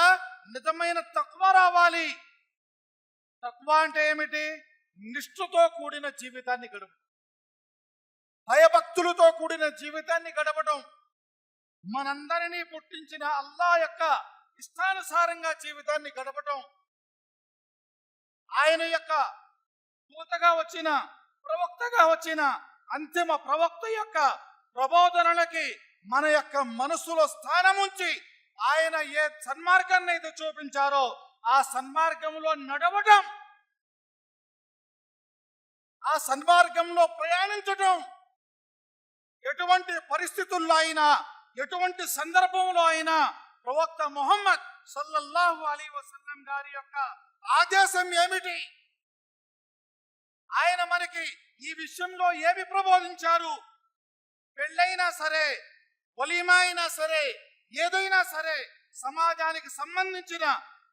నిజమైన తక్వా రావాలి. తక్వా అంటే ఏమిటి? నిష్ఠతో కూడిన జీవితాన్ని గడపడం, భయభక్తులతో కూడిన జీవితాన్ని గడపడం, మనందరినీ పుట్టించిన అల్లాహ్ యొక్క ఇష్టానుసారంగా జీవితాన్ని గడపడం, ఆయన యొక్క దూతగా వచ్చిన, ప్రవక్తగా వచ్చిన అంతిమ ప్రవక్త యొక్క ప్రబోధనలకి మన యొక్క మనసులో స్థానం ఉంచి ఆయన ఏ సన్మార్గాన్ని అయితే చూపించారో ఆ సన్మార్గంలో నడవడం, ఆ సన్మార్గంలో ప్రయాణించడం. ఎటువంటి పరిస్థితుల్లో అయినా, ఎటువంటి సందర్భంలో అయినా ప్రవక్త ముహమ్మద్ సల్లల్లాహు అలైహి వసల్లం గారి యొక్క ఆదేశం ఏమిటి, ఆయన మనకి ఈ విషయంలో ఏమి ప్రబోధించారు? పెళ్ళైనా సరే, వలీమా అయినా సరే, ఏదైనా సరే, సమాజానికి సంబంధించిన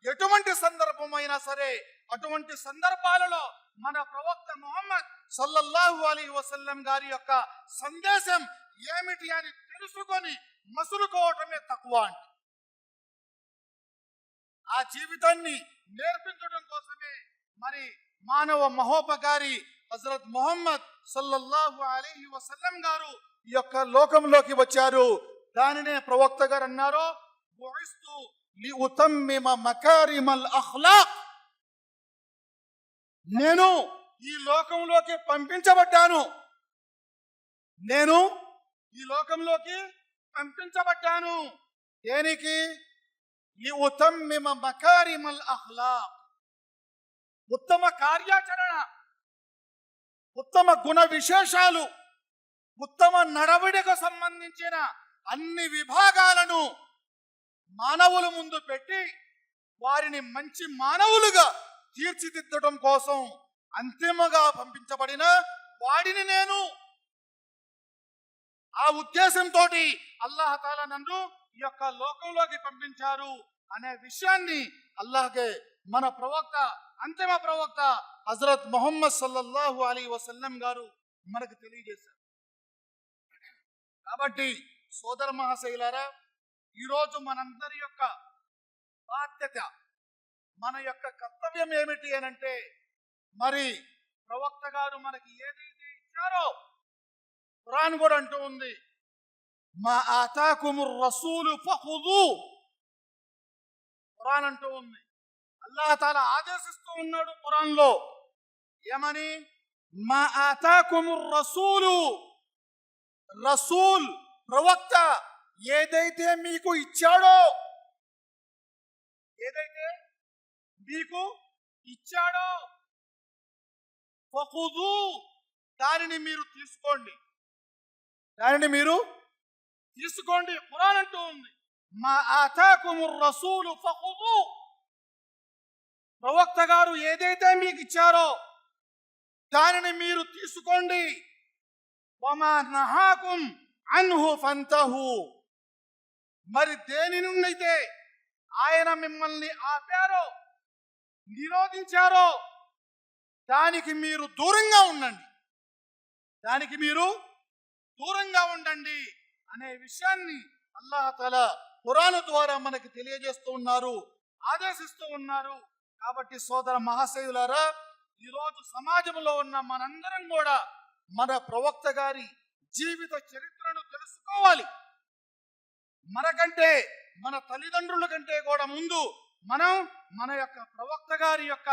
ఎటువంటి సందర్భమైనా సరే, అటువంటి సందర్భాలలో మన ప్రవక్త ముహమ్మద్ సల్లల్లాహు అలైహి వసల్లం గారి యొక్క సందేశం ఏమిటి అని తెలుసుకొని మసులుకోవటమే తక్కువ అంటే. ఆ జీవితాన్ని నేర్పించడం కోసమే మరి మానవ మహోపకారి హజరత్ ముహమ్మద్ సల్లల్లాహు అలైహి వసల్లం గారు ఈ యొక్క లోకంలోకి వచ్చారు. దానినే ప్రవక్త గారు అన్నారు, బుఇస్తు లిఉతమ్మిమ మకారిమల్ అఖ్లాక్. నేను ఈ లోకంలోకి పంపించబడ్డాను. నేను ఈ లోకంలోకి పంపించబడ్డాను దేనికి? లిఉతమ్మిమ మకారిమల్ అఖ్లాక్. ఉత్తమ కార్యాచరణ, ఉత్తమ గుణ విశేషాలు, ఉత్తమ నడవడికు సంబంధించిన అన్ని విభాగాలను మానవుల ముందు పెట్టి వారిని మంచి మానవులుగా తీర్చిదిద్దడం కోసం అంతిమగా పంపించబడిన వాడిని నేను. ఆ ఉద్దేశంతో అల్లాహ్ తాలా నన్ను ఈ యొక్క లోకంలోకి పంపించారు అనే విషయాన్ని అల్లాహ్కే మన ప్రవక్త, అంతిమ ప్రవక్త హజరత్ ముహమ్మద్ సల్లల్లాహు అలైహి వసల్లం గారు మనకు తెలియజేశారు. కాబట్టి సోదర మహాశయులారా, ఈరోజు మనందరి యొక్క బాధ్యత, మన యొక్క కర్తవ్యం ఏమిటి అనంటే, మరి ప్రవక్త గారు మనకి ఏదైతే ఇచ్చారో ఖురాన్ కూడా అంటూ ఉంది, మా ఆతాకుముర్ రసూలు ఫఖుదు. ఖురాన్ అంటూ ఉంది, అల్లాహ్ తాలా ఆదేశిస్తూ ఉన్నాడు ఖురాన్లో ఏమని? మా ఆతాకుముర్ రసూలు. రసూల్ ప్రవక్త ఏదైతే మీకు ఇచ్చాడో, ఏదైతే మీకు ఇచ్చాడో ఫఖుదు, దానిని మీరు తీసుకోండి, దానిని మీరు తీసుకోండి. ఖురాన్ అంటూ ఉంది, మా ఆతాకుముర్ రసూలు ఫఖుదు. ప్రవక్త గారు ఏదైతే మీకు ఇచ్చారో దానిని మీరు తీసుకోండి. వమా నహాకుం అన్హు ఫంతహు. మరి దేని నుండి అయితే ఆయన మిమ్మల్ని ఆపారో, నిరోధించారో దానికి మీరు దూరంగా ఉండండి, దానికి మీరు దూరంగా ఉండండి అనే విషయాన్ని అల్లాహ్ తాలా ఖురాన్ ద్వారా మనకి తెలియజేస్తూ ఉన్నారు, ఆదేశిస్తూ ఉన్నారు. కాబట్టి సోదర మహాశయులారా, ఈరోజు సమాజంలో ఉన్న మనందరం కూడా మన ప్రవక్త గారి జీవిత చరిత్రను తెలుసుకోవాలి. మనకంటే, మన తల్లిదండ్రుల కంటే కూడా ముందు మనం మన యొక్క ప్రవక్త గారి యొక్క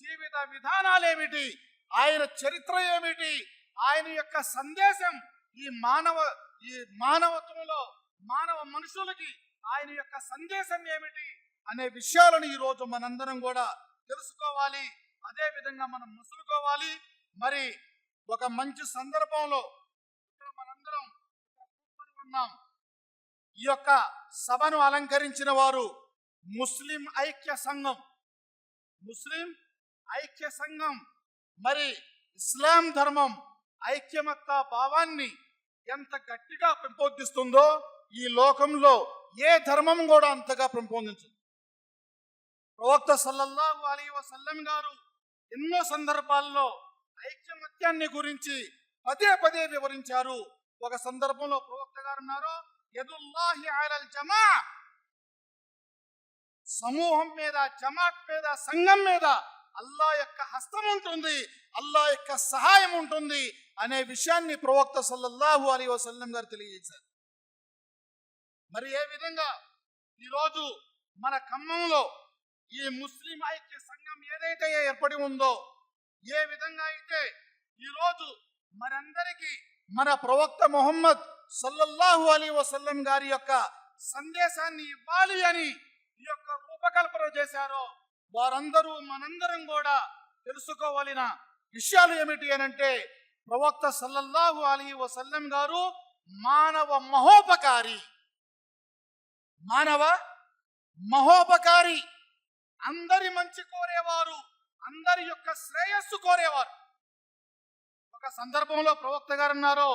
జీవిత విధానాలేమిటి, ఆయన చరిత్ర ఏమిటి, ఆయన యొక్క సందేశం ఈ మానవత్వంలో మానవ మనుషులకి ఆయన యొక్క సందేశం ఏమిటి అనే విషయాలను ఈరోజు మనందరం కూడా తెలుసుకోవాలి. అదే విధంగా మనం ముసులుకోవాలి. మరి ఒక మంచి సందర్భంలో ఇక్కడ మనందరం కూర్చొని ఉన్నాం. ఈ యొక్క సభను అలంకరించిన వారు ముస్లిం ఐక్య సంఘం. ముస్లిం ఐక్య సంఘం మరి ఇస్లాం ధర్మం ఐక్యమత్త భావాన్ని ఎంత గట్టిగా పెంపొందిస్తుందో ఈ లోకంలో ఏ ధర్మం కూడా అంతగా పెంపొందించదు. ప్రవక్త సల్లల్లాహు అలైహి వసల్లం గారు ఎన్నో సందర్భాల్లో ఐక్యమత్యాన్ని గురించి పదే పదే వివరించారు. ఒక సందర్భంలో ప్రవక్త గారు అన్నారు, యదుల్లాహి అలల్ జమా. సమూహం మీద, జమాత్ మీద, సంఘం మీద అల్లా యొక్క హస్తం ఉంటుంది, అల్లా యొక్క సహాయం ఉంటుంది అనే విషయాన్ని ప్రవక్త సల్లల్లాహు అలైహి వసల్లం గారు తెలియజేశారు. మరి ఏ విధంగా ఈరోజు మన ఖమ్మంలో ఈ ముస్లిం ఐక్య సంఘం ఏదైతే ఏర్పడి ఉందో, ఏ విధంగా అయితే ఈరోజు మనందరికీ మన ప్రవక్త ముహమ్మద్ సల్లల్లాహు అలైహి వసల్లం గారి యొక్క సందేశాన్ని ఇవ్వాలి అని ఈ యొక్క రూపకల్పన చేశారో, వారందరూ మనందరం కూడా తెలుసుకోవాలిన విషయాలు ఏమిటి అనంటే, ప్రవక్త సల్లల్లాహు అలైహి వసల్లం గారు మానవ మహోపకారి. మానవ మహోపకారి, అందరి మంచి కోరేవారు, అందరి యొక్క శ్రేయస్సు కోరేవారు. ఒక సందర్భంలో ప్రవక్త గారు అన్నారు,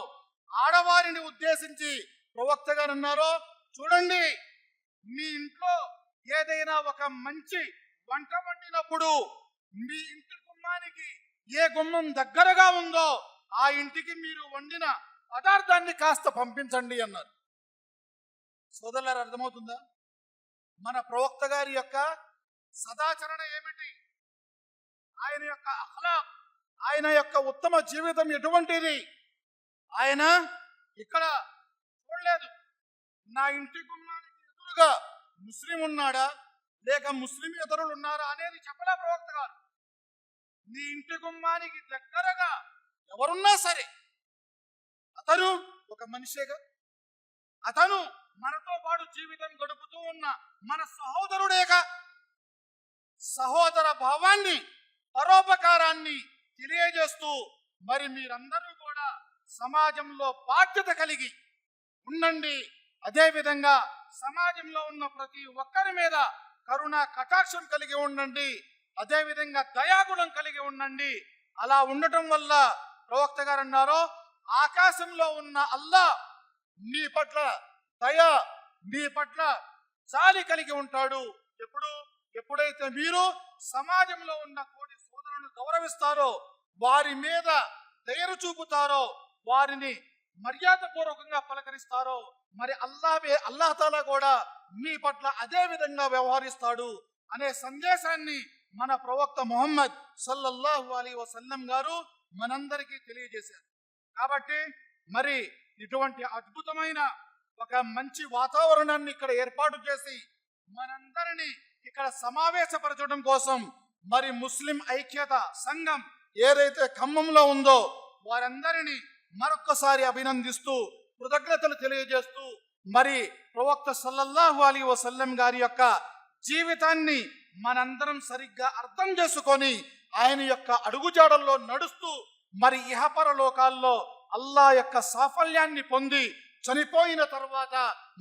ఆడవారిని ఉద్దేశించి ప్రవక్త గారు అన్నారు, చూడండి, మీ ఇంట్లో ఏదైనా ఒక మంచి వంట వండినప్పుడు మీ ఇంటి గుమ్మానికి ఏ గుమ్మం దగ్గరగా ఉందో ఆ ఇంటికి మీరు వండిన పదార్థాన్ని కాస్త పంపించండి అన్నారు. సోదరులారా, అర్థమవుతుందా? మన ప్రవక్త గారి యొక్క సదాచరణ ఏమిటి? ఆయన యొక్క అఖలాక్, ఆయన యొక్క ఉత్తమ జీవితం ఎటువంటిది? ఆయన ఇక్కడ చూడలేదు, నా ఇంటి గుమ్మానికి ఎదురుగా ముస్లిం ఉన్నాడా లేక ముస్లిం ఇతరులు ఉన్నారా అనేది చెప్పలే ప్రవక్త గారు. నీ ఇంటి గుమ్మానికి దగ్గరగా ఎవరున్నా సరే అతను ఒక మనిషిగా, అతను మనతో పాటు జీవితం గడుపుతూ ఉన్న మన సహోదరుడేగా. సహోదర భావాన్ని, పరోపకారాన్ని తెలియజేస్తూ మరి మీరందరూ కూడా సమాజంలో బాధ్యత కలిగి ఉండండి. అదేవిధంగా సమాజంలో ఉన్న ప్రతి ఒక్కరి మీద కరుణ కటాక్షం కలిగి ఉండండి. అదేవిధంగా దయాగుణం కలిగి ఉండండి. అలా ఉండటం వల్ల ప్రవక్త గారు అన్నారు, ఆకాశంలో ఉన్న అల్లా మీ పట్ల దయ, మీ పట్ల జాలి కలిగి ఉంటాడు. ఎప్పుడైతే మీరు సమాజంలో ఉన్న కోటి సోదరులను గౌరవిస్తారో, వారి మీద దయను చూపుతారో, వారిని మర్యాద పూర్వకంగా పలకరిస్తారో, మరి అల్లాహ్ తాలా కూడా మీ పట్ల అదే విధంగా వ్యవహరిస్తాడు అనే సందేశాన్ని మన ప్రవక్త ముహమ్మద్ సల్లల్లాహు అలైహి వసల్లం గారు మనందరికీ తెలియజేశారు. కాబట్టి మరి ఇటువంటి అద్భుతమైన ఒక మంచి వాతావరణాన్ని ఇక్కడ ఏర్పాటు చేసి మనందరినీ ఇక్కడ సమావేశపరచడం కోసం మరి ముస్లిం ఐక్యత సంఘం ఏదైతే ఖమ్మంలో ఉందో వారందరినీ మరొక్కసారి అభినందిస్తూ కృతజ్ఞతలు తెలియజేస్తూ మరి ప్రవక్త సల్లల్లాహు అలైహి వసల్లం గారి యొక్క జీవితాన్ని మనందరం సరిగ్గా అర్థం చేసుకొని ఆయన యొక్క అడుగుజాడల్లో నడుస్తూ మరి ఇహపర లోకాల్లో అల్లా యొక్క సాఫల్యాన్ని పొంది చనిపోయిన తర్వాత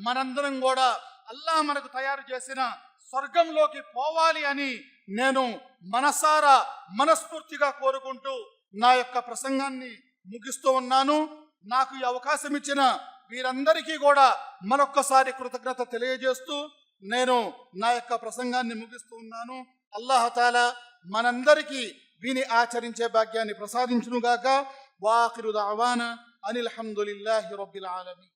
మనందరం కూడా అల్లా మనకు తయారు చేసిన స్వర్గంలోకి పోవాలి అని నేను మనసారా మనస్ఫూర్తిగా కోరుకుంటూ నా యొక్క ప్రసంగాన్ని ముగిస్తూ ఉన్నాను. నాకు ఈ అవకాశం ఇచ్చిన వీరందరికీ కూడా మరొక్కసారి కృతజ్ఞత తెలియజేస్తూ నేను నా యొక్క ప్రసంగాన్ని ముగిస్తూ ఉన్నాను. అల్లాహ్ తాలా మనందరికీ విని ఆచరించే భాగ్యాన్ని ప్రసాదించునుగాక. వాఖిరు దఅవానా అనిల్ హమ్దులిల్లాహి రబ్బిల్ ఆలమీన్.